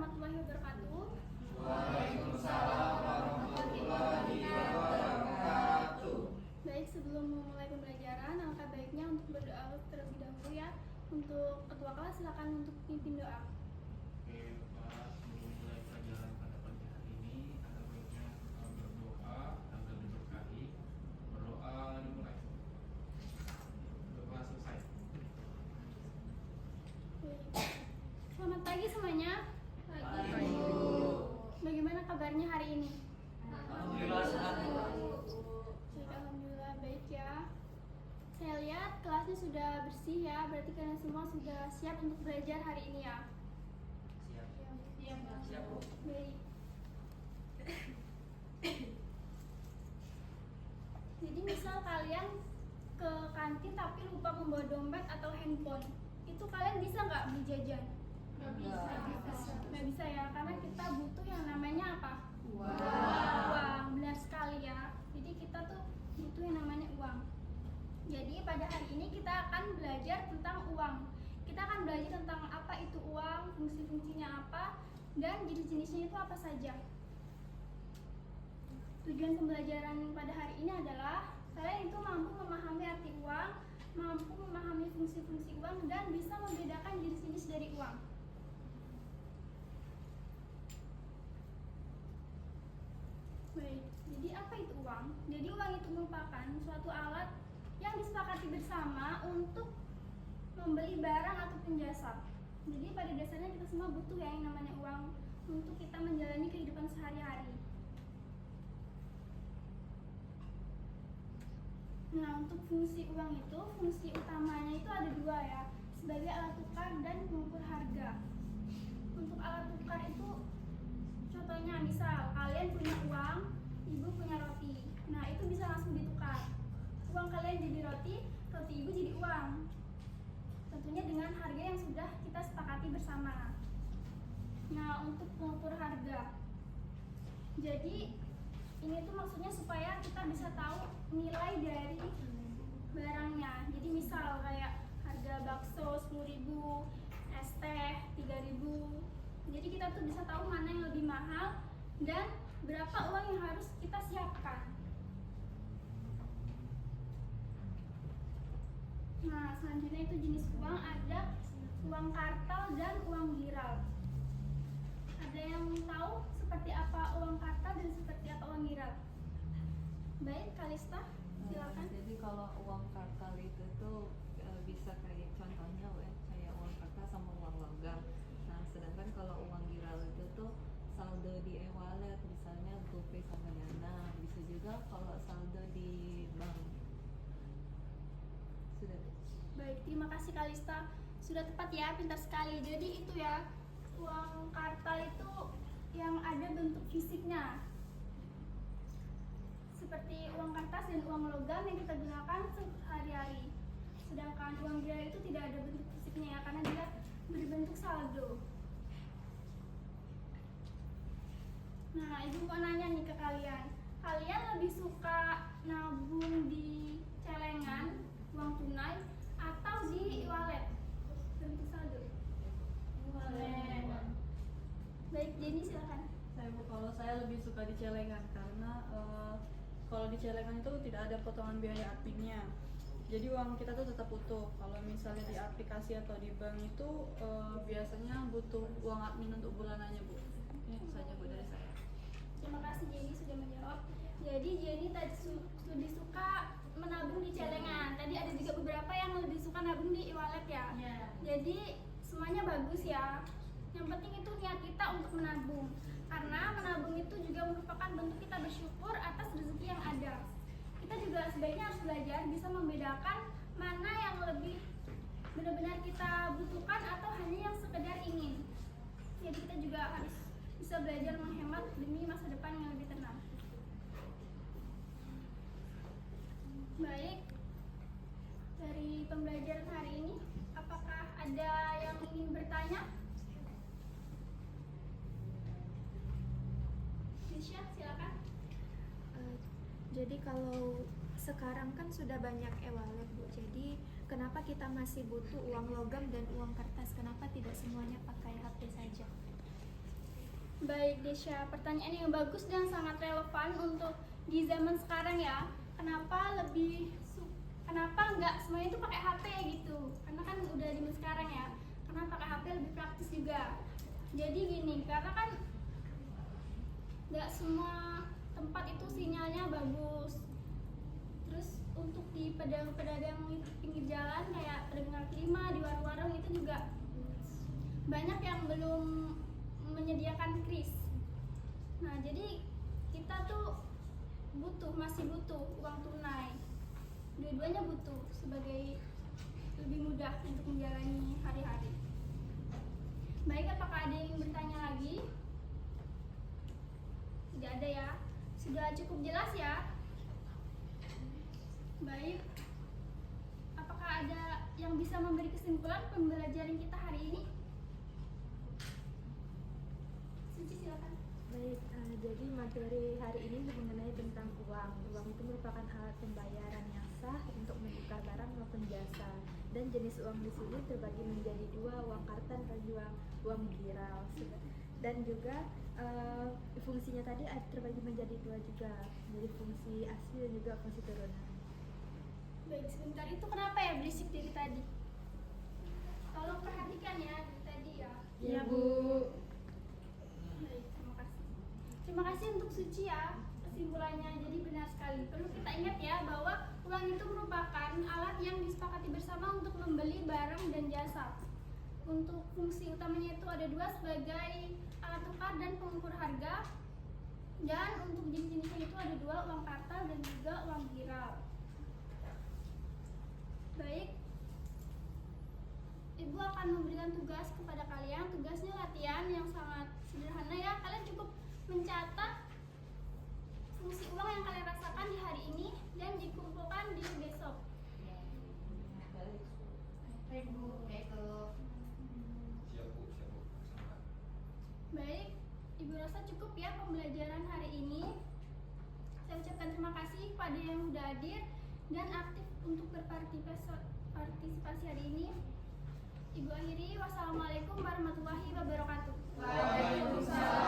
warahmatullahi wabarakatuh. Waalaikumsalam warahmatullahi wabarakatuh. Baik, sebelum memulai pembelajaran, alangkah baiknya untuk berdoa terlebih dahulu ya. Untuk ketua kelas silakan untuk pimpin doa. Oke, Pak, sebelum mulai pelajaran pada pagi hari ini, ada baiknya berdoa agar diberkahi. Berdoa dimulai. Doa selesai. Baik. Selamat pagi semuanya. Pagi. Bagaimana kabarnya hari ini? Alhamdulillah sehat. Baik, alhamdulillah baik ya. Saya lihat kelasnya sudah bersih ya, berarti kalian semua sudah siap untuk belajar hari ini ya. Siap. Siap, Bu. Baik. Jadi misal kalian ke kantin tapi lupa membawa dompet atau handphone, itu kalian bisa nggak beli jajan? Nggak bisa ya, karena kita butuh yang namanya apa? Uang, benar sekali ya. Jadi kita tuh butuh yang namanya uang. Jadi pada hari ini kita akan belajar tentang uang. Kita akan belajar tentang apa itu uang, fungsi-fungsinya apa, dan jenis-jenisnya itu apa saja. Tujuan pembelajaran pada hari ini adalah kalian itu mampu memahami arti uang, mampu memahami fungsi-fungsi uang, dan bisa membedakan jenis-jenis dari uang. Baik, jadi apa itu uang? Jadi uang itu merupakan suatu alat yang disepakati bersama untuk membeli barang ataupun jasa. Jadi pada dasarnya kita semua butuh ya yang namanya uang untuk kita menjalani kehidupan sehari-hari. Nah, untuk fungsi uang itu, fungsi utamanya itu ada dua ya, sebagai alat tukar dan pengukur harga. Untuk alat tukar itu, contohnya misal kalian punya uang, ibu punya roti. Nah, itu bisa langsung ditukar. Uang kalian jadi roti, roti ibu jadi uang. Tentunya dengan harga yang sudah kita sepakati bersama. Nah, untuk pengukur harga. Jadi ini tuh maksudnya supaya kita bisa tahu nilai dari barangnya. Jadi misal kayak harga bakso 10.000, es teh 3.000. Jadi kita tuh bisa tahu mana yang lebih mahal dan berapa uang yang harus kita siapkan. Nah, selanjutnya itu jenis uang ada uang kartal dan uang giral. Ada yang tahu seperti apa uang kartal dan seperti apa uang giral? Baik, Kalista, silakan. Jadi kalau uang kartal itu tuh bisa kayak contohnya kayak uang kartal sama uang logam. Nah, sedangkan kalau uang giral itu tuh saldo di e-wallet, misalnya GoPay sama Dana. Bisa juga kalau saldo di bank. Sudah. Baik, terima kasih Kalista. Sudah tepat ya, pintar sekali. Jadi itu ya, uang kartal itu yang ada bentuk fisiknya. Seperti uang kertas dan uang logam yang kita gunakan sehari-hari. Sedangkan uang giral itu tidak ada bentuk fisiknya ya, karena dia berbentuk saldo. Nah, ibu mau nanya nih ke kalian. Kalian lebih suka nabung di celengan, uang tunai, atau di e-wallet bentuk saldo? E-wallet. Baik, Jenny silakan. Kalau saya lebih suka di celengan karena kalau di celengan itu tidak ada potongan biaya adminnya. Jadi uang kita tuh tetap utuh. Kalau misalnya di aplikasi atau di bank itu biasanya butuh uang admin untuk bulanannya, Bu. Itu saja, Bu, dari saya. Terima kasih Jenny sudah menjawab. Jadi Jenny tadi lebih suka menabung di celengan. Tadi ada juga beberapa yang lebih suka nabung di e-wallet ya. Jadi semuanya bagus ya. Yang penting itu niat kita untuk menabung. Karena menabung itu juga merupakan bentuk kita bersyukur atas rezeki yang ada. Kita juga sebaiknya harus belajar bisa membedakan mana yang lebih benar-benar kita butuhkan atau hanya yang sekedar ingin. Jadi kita juga harus bisa belajar menghemat demi masa depan yang lebih tenang. Baik, dari pembelajaran hari ini, apakah ada yang ingin bertanya? Nisha, silakan. Jadi kalau sekarang kan sudah banyak e-wallet, Bu. Jadi kenapa kita masih butuh uang logam dan uang kertas? Kenapa tidak semuanya pakai HP saja? Baik Desya, pertanyaan yang bagus dan sangat relevan untuk di zaman sekarang ya. Kenapa nggak semuanya itu pakai HP gitu? Karena kan udah di zaman sekarang ya. Karena pakai HP lebih praktis juga. Jadi gini, karena kan nggak semua tempat itu sinyalnya bagus. Terus untuk di pedagang-pedagang pinggir jalan kayak pedagang kaki lima, di warung-warung itu juga banyak yang belum menyediakan kris. Nah, jadi kita tuh masih butuh uang tunai. Dua-duanya butuh sebagai lebih mudah untuk menjalani hari-hari. Baik, apakah ada yang ingin bertanya lagi? Tidak ada ya. Sudah cukup jelas ya? Baik. Apakah ada yang bisa memberi kesimpulan pembelajaran kita hari ini? Suci, silakan. Baik, jadi materi hari ini mengenai tentang uang. Uang itu merupakan alat pembayaran yang sah untuk menukar barang maupun jasa. Dan jenis uang di sini terbagi menjadi dua, uang kartan dan uang giral. Dan juga fungsinya tadi terbagi menjadi dua juga, jadi fungsi asli dan juga fungsi turunan. Baik, sebentar, itu kenapa ya berisik dari tadi? Tolong perhatikan ya dari tadi ya. Iya, Bu. Baik, terima kasih. Terima kasih untuk Suci ya kesimpulannya. Jadi benar sekali. Perlu kita ingat ya bahwa uang itu merupakan alat yang disepakati bersama untuk membeli barang dan jasa. Untuk fungsi utamanya itu ada dua, sebagai alat tukar dan pengukur harga. Dan untuk jenis-jenisnya itu ada dua, uang kartal dan juga uang giral. Baik, Ibu akan memberikan tugas kepada kalian. Tugasnya latihan yang sangat sederhana ya. Kalian cukup mencatat fungsi uang yang kalian rasakan di hari ini dan dikumpulkan di besok. Baik Bu. Baik, Ibu rasa cukup ya pembelajaran hari ini. Saya ucapkan terima kasih kepada yang sudah hadir dan aktif untuk berpartisipasi hari ini. Ibu akhiri, wassalamualaikum warahmatullahi wabarakatuh. Waalaikumsalam.